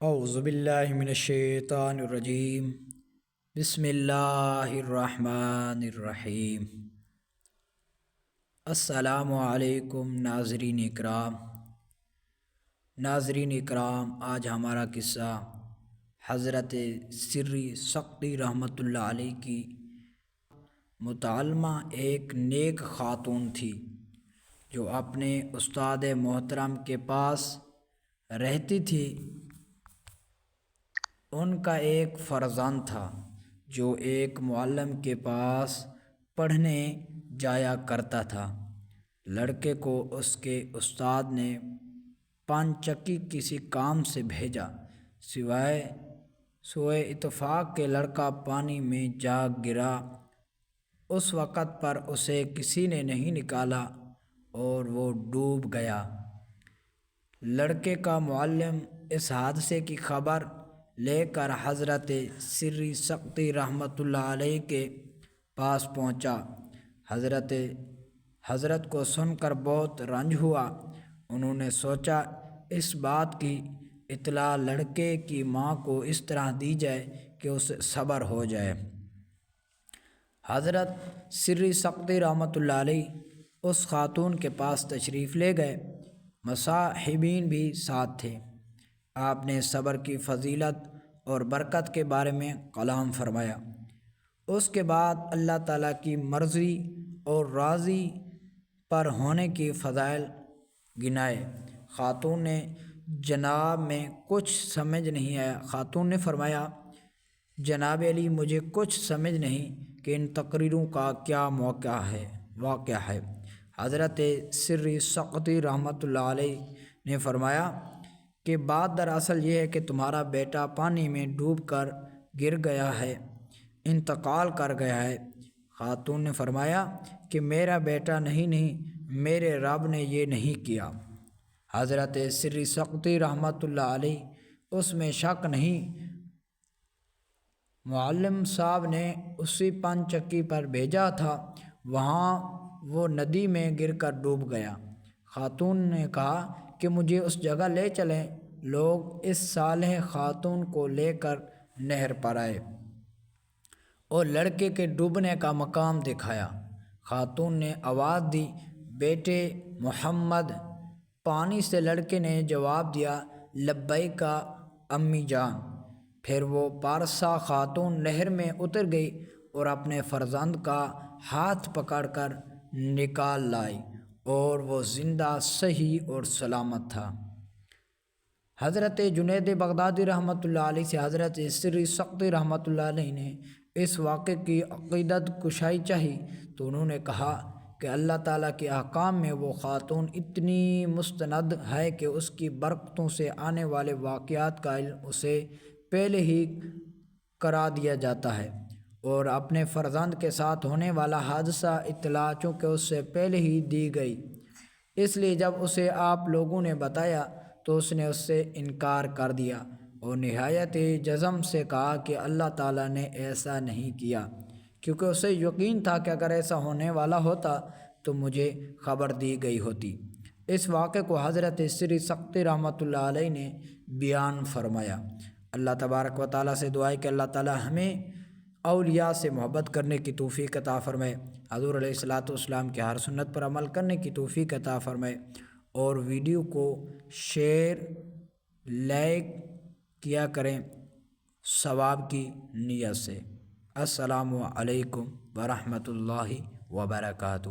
اعوذ باللہ من الشیطان الرجیم، بسم اللہ الرحمن الرحیم۔ السلام علیکم ناظرین اکرام، آج ہمارا قصہ حضرت سری سقطی رحمۃ اللہ علیہ کی متعلمہ ایک نیک خاتون تھی جو اپنے استاد محترم کے پاس رہتی تھی۔ ان کا ایک فرزند تھا جو ایک معلم کے پاس پڑھنے جایا کرتا تھا۔ لڑکے کو اس کے استاد نے پانچکی کسی کام سے بھیجا، سوئے اتفاق کے لڑکا پانی میں جا گرا۔ اس وقت پر اسے کسی نے نہیں نکالا اور وہ ڈوب گیا۔ لڑکے کا معلم اس حادثے کی خبر لے کر حضرت سری سقطی رحمۃ اللہ علیہ کے پاس پہنچا۔ حضرت کو سن کر بہت رنج ہوا۔ انہوں نے سوچا اس بات کی اطلاع لڑکے کی ماں کو اس طرح دی جائے کہ اسے صبر ہو جائے۔ حضرت سری سقطی رحمۃ اللہ علیہ اس خاتون کے پاس تشریف لے گئے۔ مصاحبین بھی ساتھ تھے۔ آپ نے صبر کی فضیلت اور برکت کے بارے میں کلام فرمایا۔ اس کے بعد اللہ تعالیٰ کی مرضی اور راضی پر ہونے کی فضائل گنائے۔ خاتون نے جناب میں کچھ سمجھ نہیں آیا۔ خاتون نے فرمایا، جناب علی، مجھے کچھ سمجھ نہیں کہ ان تقریروں کا کیا واقعہ ہے۔ حضرت سری سقطی رحمۃ اللہ علیہ نے فرمایا کہ بات دراصل یہ ہے کہ تمہارا بیٹا پانی میں ڈوب کر گر گیا ہے، انتقال کر گیا ہے۔ خاتون نے فرمایا کہ میرا بیٹا نہیں، میرے رب نے یہ نہیں کیا۔ حضرت سری سقطی رحمۃ اللہ علیہ اس میں شک نہیں، معلم صاحب نے اسی پانچکی پر بھیجا تھا، وہاں وہ ندی میں گر کر ڈوب گیا۔ خاتون نے کہا کہ مجھے اس جگہ لے چلیں۔ لوگ اس صالح خاتون کو لے کر نہر پر آئے اور لڑکے کے ڈوبنے کا مقام دکھایا۔ خاتون نے آواز دی، بیٹے محمد۔ پانی سے لڑکے نے جواب دیا، لبیک امی جان۔ پھر وہ پارسا خاتون نہر میں اتر گئی اور اپنے فرزند کا ہاتھ پکڑ کر نکال لائی اور وہ زندہ، صحیح اور سلامت تھا۔ حضرت جنید بغدادی رحمۃ اللہ علیہ سے حضرت سری سقطی رحمۃ اللہ علیہ نے اس واقعے کی عقیدت کشائی چاہی تو انہوں نے کہا کہ اللہ تعالیٰ کے احکام میں وہ خاتون اتنی مستند ہے کہ اس کی برکتوں سے آنے والے واقعات کا علم اسے پہلے ہی کرا دیا جاتا ہے، اور اپنے فرزند کے ساتھ ہونے والا حادثہ اطلاع چونکہ اس سے پہلے ہی دی گئی، اس لیے جب اسے آپ لوگوں نے بتایا تو اس نے اس سے انکار کر دیا اور نہایت جزم سے کہا کہ اللہ تعالیٰ نے ایسا نہیں کیا، کیونکہ اسے یقین تھا کہ اگر ایسا ہونے والا ہوتا تو مجھے خبر دی گئی ہوتی۔ اس واقعے کو حضرت سری سقطی رحمۃ اللہ علیہ نے بیان فرمایا۔ اللہ تبارک و تعالیٰ سے دعا ہے کہ اللہ تعالیٰ ہمیں اولیاء سے محبت کرنے کی توفیق عطا فرمائے، حضور علیہ الصلوۃ والسلام کی ہر سنت پر عمل کرنے کی توفیق عطا فرمائے، اور ویڈیو کو شیئر لائک کیا کریں ثواب کی نیت سے۔ السلام علیکم ورحمۃ اللہ وبرکاتہ۔